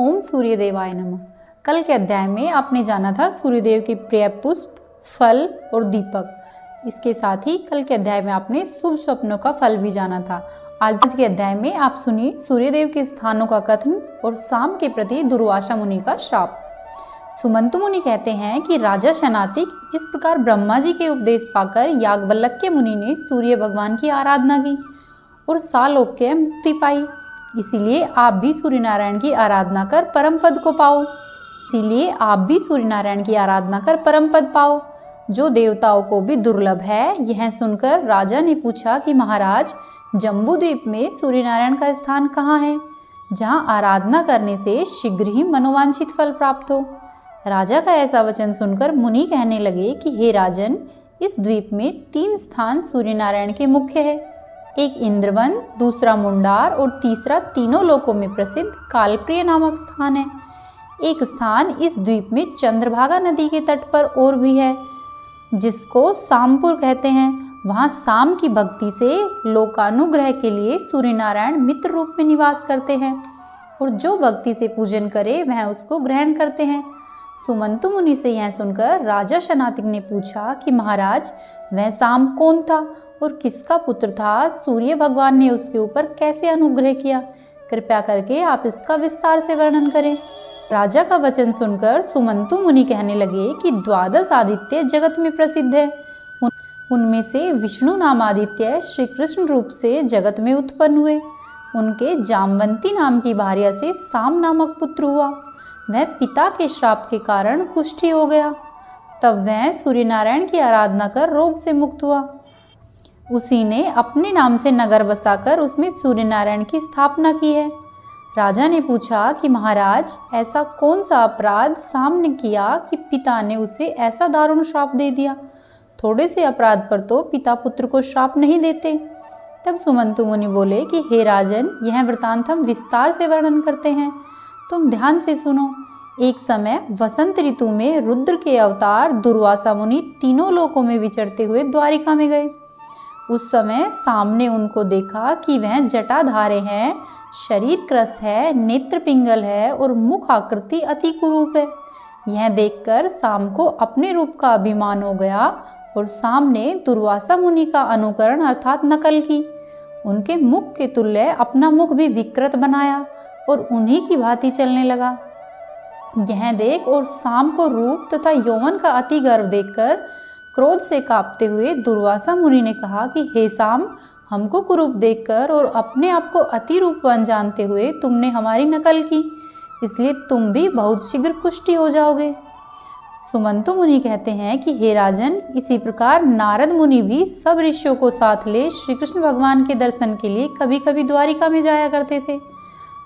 ओम सूर्यदेवाय नमः। कल के अध्याय में आपने जाना था सूर्यदेव के प्रिय पुष्प, फल और दीपक। इसके साथ ही कल के अध्याय में आपने शुभ स्वप्नों का फल भी जाना था। आज के अध्याय में आप सुनिए सूर्यदेव के स्थानों का कथन और शाम के प्रति दुर्वासा मुनि का श्राप। सुमंतु मुनि कहते हैं कि राजा शनातिक इस प्रकार ब्रह्मा जी के उपदेश पाकर याज्ञवल्क्य मुनि ने सूर्य भगवान की आराधना की और सालोक्य मुक्ति पाई। इसीलिए आप भी सूर्य नारायण की आराधना कर परम पद को पाओ। जो देवताओं को भी दुर्लभ है। यह सुनकर राजा ने पूछा कि महाराज, जम्बू द्वीप में सूर्य नारायण का स्थान कहाँ है, जहाँ आराधना करने से शीघ्र ही मनोवांछित फल प्राप्त हो। राजा का ऐसा वचन सुनकर मुनि कहने लगे कि हे राजन, इस द्वीप में 3 स्थान सूर्य नारायण के मुख्य है। एक इंद्रवन, दूसरा मुंडार और तीसरा तीनों लोकों में प्रसिद्ध कालप्रिय नामक स्थान है। एक स्थान इस द्वीप में चंद्रभागा नदी के तट पर और भी है, जिसको सामपुर कहते हैं। वहाँ शाम की भक्ति से लोकानुग्रह के लिए सूर्य नारायण मित्र रूप में निवास करते हैं और जो भक्ति से पूजन करे वह उसको ग्रहण करते हैं। सुमंतु मुनि से यह सुनकर राजा शनातिक ने पूछा कि महाराज, वह शाम कौन था और किसका पुत्र था? सूर्य भगवान ने उसके ऊपर कैसे अनुग्रह किया? कृपया करके आप इसका विस्तार से वर्णन करें। राजा का वचन सुनकर सुमंतु मुनि कहने लगे कि 12 आदित्य जगत में प्रसिद्ध है। उनमें से विष्णु नाम आदित्य श्री कृष्ण रूप से जगत में उत्पन्न हुए। उनके जामवंती नाम की भार्या से शाम नामक पुत्र हुआ। वह पिता के श्राप के कारण कुष्ठी हो गया। तब वह सूर्य नारायण की आराधना कर रोग से मुक्त हुआ। उसी ने अपने नाम से नगर बसाकर उसमें सूर्य नारायण की स्थापना की है। राजा ने पूछा कि महाराज, ऐसा कौन सा अपराध शाम ने किया कि पिता ने उसे ऐसा दारुण श्राप दे दिया? थोड़े से अपराध पर तो पिता पुत्र को श्राप नहीं देते। तब सुमंतु मुनि बोले कि हे राजन, यह वृतांत हम विस्तार से वर्णन करते हैं, तुम ध्यान से सुनो। एक समय वसंत ऋतु में रुद्र के अवतार दुर्वासा मुनि तीनों लोकों में विचरते हुए द्वारिका में गए। उस समय सामने उनको देखा कि वह जटाधारे हैं, शरीर क्रस है, नेत्र पिंगल है और मुख आकृति अति कुरूप है। यह देखकर शाम को अपने रूप का अभिमान हो गया और शाम ने दुर्वासा मुनि का अनुकरण अर्थात नकल की। उनके मुख के तुल्य अपना मुख भी विकृत बनाया और उन्हीं की भांति चलने लगा। यह देख और शाम को रूप तथा यौवन का अति गर्व देखकर क्रोध से कांपते हुए दुर्वासा मुनि ने कहा कि हे शाम, हमको कुरूप देखकर और अपने आप को अति रूपवान जानते हुए तुमने हमारी नकल की, इसलिए तुम भी बहुत शीघ्र कुष्ठी हो जाओगे। सुमंतु मुनि कहते हैं कि हे राजन, इसी प्रकार नारद मुनि भी सब ऋषियों को साथ ले श्री कृष्ण भगवान के दर्शन के लिए कभी कभी द्वारिका में जाया करते थे।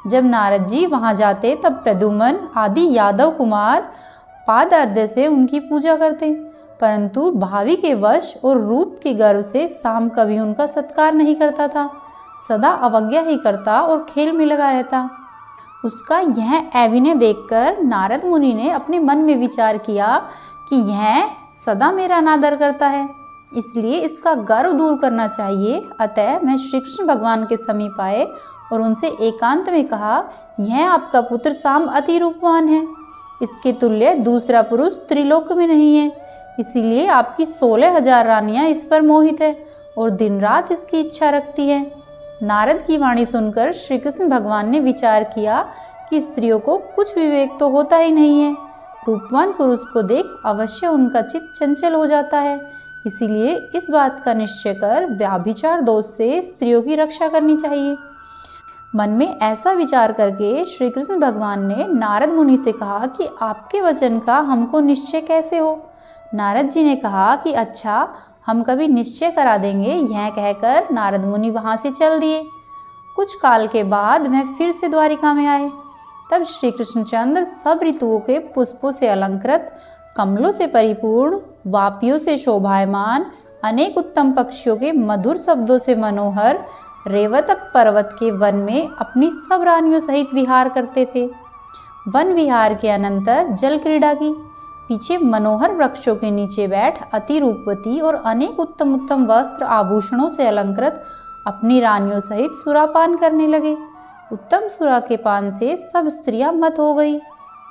जब नारद जी वहां जाते तब प्रद्युम्न आदि यादव कुमार पादार्घ्य से उनकी पूजा करते, परंतु भावी के वश और रूप के गर्व से शाम कभी उनका सत्कार नहीं करता था, सदा अवज्ञा ही करता और खेल में लगा रहता। उसका यह अभिनय देखकर नारद मुनि ने अपने मन में विचार किया कि यह सदा मेरा अनादर करता है, इसलिए इसका गर्व दूर करना चाहिए। अतः वह श्री कृष्ण भगवान के समीप आए और उनसे एकांत में कहा, यह आपका पुत्र शाम अति रूपवान है, इसके तुल्य दूसरा पुरुष त्रिलोक में नहीं है, इसीलिए आपकी 16,000 रानियां इस पर मोहित है और दिन रात इसकी इच्छा रखती हैं। नारद की वाणी सुनकर श्री कृष्ण भगवान ने विचार किया कि स्त्रियों को कुछ विवेक तो होता ही नहीं है। रूपवान पुरुष को देख अवश्य उनका चित्त चंचल हो जाता है, इसीलिए इस बात का निश्चय कर व्याभिचार दोष से स्त्रियों की रक्षा करनी चाहिए। मन में ऐसा विचार करके श्री कृष्ण भगवान ने नारद मुनि से कहा कि आपके वचन का हमको निश्चय कैसे हो? नारद जी ने कहा कि अच्छा, हम कभी निश्चय करा देंगे। यह कहकर नारद मुनि वहां से चल दिए। कुछ काल के बाद वह फिर से द्वारिका में आए। तब श्री कृष्णचंद्र सब ऋतुओं के पुष्पों से अलंकृत, कमलों से परिपूर्ण, वापियों से शोभायमान, अनेक उत्तम पक्षियों के मधुर शब्दों से मनोहर रेवतक पर्वत के वन में अपनी सब रानियों सहित विहार करते थे। वन विहार के अनंतर जल क्रीड़ा की। पीछे मनोहर वृक्षों के नीचे बैठ अति रूपवती और अनेक उत्तम उत्तम वस्त्र आभूषणों से अलंकृत अपनी रानियों सहित सुरापान करने लगे। उत्तमसुरा के पान से सब स्त्रियां मत हो गई।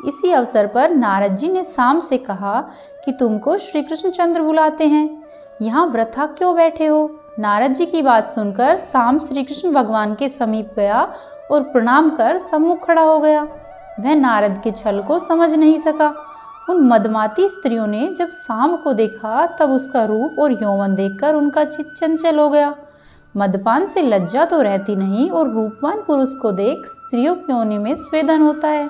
इसी अवसर पर नारद जी ने साम से कहा कि तुमको श्री कृष्णचंद्र बुलाते हैं, यहाँ वृथा क्यों बैठे हो। नारद जी की बात सुनकर साम श्री कृष्ण भगवान के समीप गया और प्रणाम कर सम्मुख खड़ा हो गया। वह नारद के छल को समझ नहीं सका। उन मदमाती स्त्रियों ने जब साम को देखा तब उसका रूप और यौवन देखकर उनका चित्त चंचल हो गया। मदपान से लज्जा तो रहती नहीं और रूपवान पुरुष को देख स्त्रियों की योनि में स्वेदन होता है।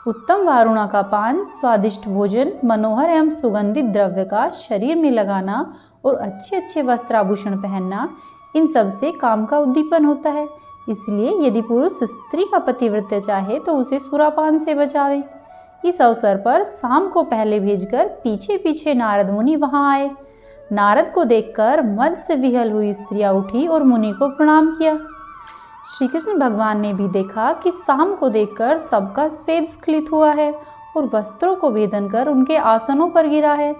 उत्तम वारुणा का पान, स्वादिष्ट भोजन, मनोहर एवं सुगंधित द्रव्य का शरीर में लगाना और अच्छे अच्छे वस्त्र आभूषण पहनना, इन सब से काम का उद्दीपन होता है। इसलिए यदि पुरुष स्त्री का पतिव्रत्य चाहे तो उसे सुरापान से बचावे। इस अवसर पर साम को पहले भेजकर पीछे पीछे नारद मुनि वहां आए। नारद को देखकर मद से विहल हुई स्त्रियां उठी और मुनि को प्रणाम किया। श्री कृष्ण भगवान ने भी देखा कि साम को देखकर सबका स्वेद स्खलित हुआ है और वस्त्रों को भेदन कर उनके आसनों पर गिरा है।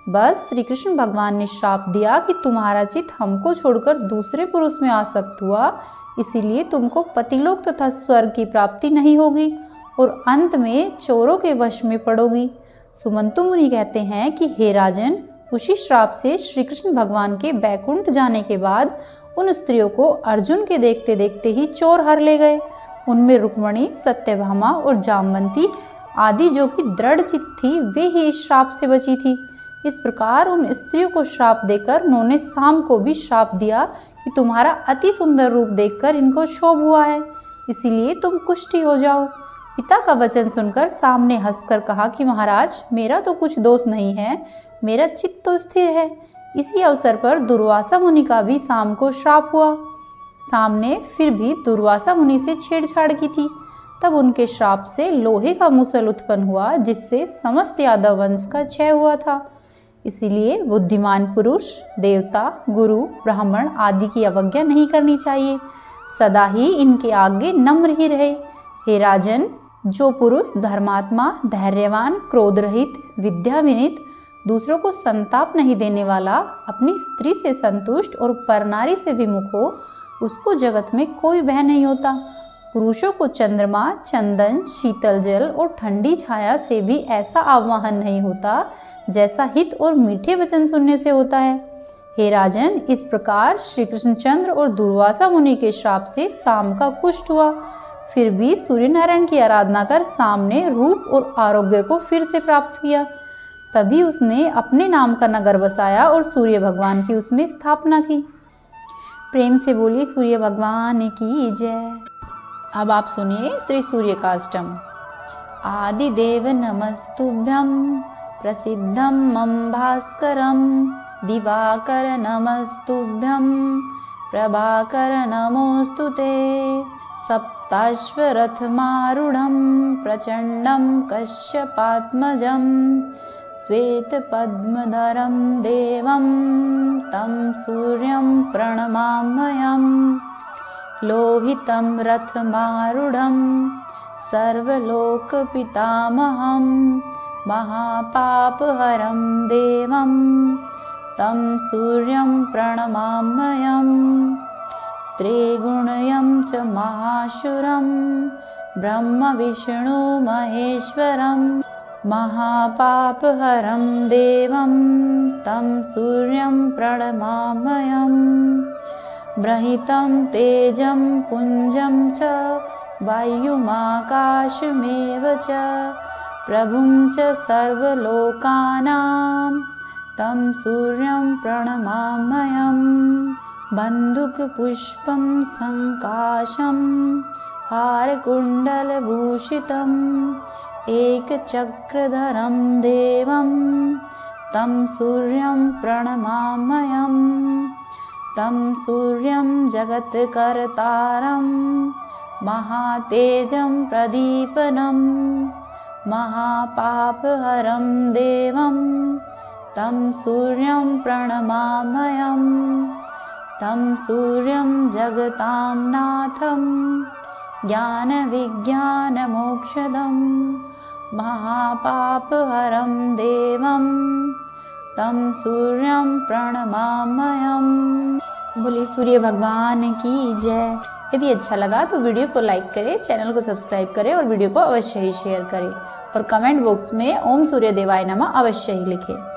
बस श्री कृष्ण भगवान ने श्राप दिया कि तुम्हारा चित्त हमको छोड़कर दूसरे पुरुष में आसक्त हुआ, इसीलिए तुमको पतिलोक तथा स्वर्ग की प्राप्ति नहीं होगी और अंत में चोरों के वश में पड़ोगी। सुमंतु मुनि कहते हैं कि हे राजन, उसी श्राप से श्री कृष्ण भगवान के बैकुंठ जाने के बाद उन स्त्रियों को अर्जुन के देखते देखते ही चोर हर ले गए। उनमें रुक्मणी, सत्यभामा और जामवंती आदि जो कि दृढ़ चित्त थी, वे ही इस श्राप से बची थी। इस प्रकार उन स्त्रियों को श्राप देकर उन्होंने साम को भी श्राप दिया कि तुम्हारा अति सुंदर रूप देखकर इनको क्षोभ हुआ है, इसीलिए तुम कुष्ठी हो जाओ। पिता का वचन सुनकर साम ने हंसकर कहा कि महाराज, मेरा तो कुछ दोष नहीं है, मेरा चित्त तो स्थिर है। इसी अवसर पर दुर्वासा मुनि का भी साम को श्राप हुआ। साम ने फिर भी दुर्वासा मुनि से छेड़छाड़ की थी। तब उनके श्राप से लोहे का मुसल उत्पन्न हुआ, जिससे समस्त यादव वंश का क्षय हुआ था। इसीलिए बुद्धिमान पुरुष, देवता, गुरु, ब्राह्मण आदि की अवज्ञा नहीं करनी चाहिए, सदा ही इनके आगे नम्र ही रहे। हे राजन, जो पुरुष धर्मात्मा, धैर्यवान, क्रोध रहित, विद्या विनीत, दूसरों को संताप नहीं देने वाला, अपनी स्त्री से संतुष्ट और परनारी से विमुख हो, उसको जगत में कोई भय नहीं होता। पुरुषों को चंद्रमा, चंदन, शीतल जल और ठंडी छाया से भी ऐसा आह्वान नहीं होता जैसा हित और मीठे वचन सुनने से होता है। हे राजन, इस प्रकार श्री कृष्णचंद्र और दुर्वासा मुनि के श्राप से साम का कुष्ठ हुआ। फिर भी सूर्य नारायण की आराधना कर साम ने रूप और आरोग्य को फिर से प्राप्त किया। तभी उसने अपने नाम का नगर बसाया और सूर्य भगवान की उसमें स्थापना की। प्रेम से बोलिए सूर्य भगवान की जय। अब आप सुनिए श्री सूर्य काष्टम। आदिदेव नमस्तुभ्यं प्रसिद्धं मम भास्करं, दिवाकर नमस्तुभ्यं प्रभाकर नमोस्तुते। सप्ताश्वरथमारूढं प्रचण्डं कश्यपात्मजं, श्वेतपद्मधरं देवं तं सूर्यं प्रणमाम्यहम्। लोहितं रथमारूढं सर्वलोकपितामहं, महापापहरं देवं तं सूर्यं प्रणमाम्यहम्। त्रिगुणयं च महाशूरं ब्रह्मविष्णु महेश्वरं, महापापहरं देवं तं सूर्यं प्रणमाम्यहम्। बृहितं तेजं पुञ्जं च वायुमाकाशमेव च, प्रभुं च सर्वलोकानां तं सूर्यं प्रणमाम्यहम्। बन्धुकपुष्पं सङ्काशं हारकुण्डलभूषितम्, एकचक्रधरं देवं तं सूर्यं प्रणमाम्यहम्। तं सूर्यं जगत्कर्तारं महातेजं प्रदीपनं, महापापहरं देवं तं सूर्यं प्रणमाम्यहम्। तं सूर्यं जगतां नाथं ज्ञानविज्ञानमोक्षदं, महापापहरं देवं तं सूर्यं प्रणमाम्यहम्। बोलिए सूर्य भगवान की जय। यदि अच्छा लगा तो वीडियो को लाइक करें, चैनल को सब्सक्राइब करें और वीडियो को अवश्य ही शेयर करें और कमेंट बॉक्स में ओम सूर्य देवाय नमः अवश्य ही लिखें।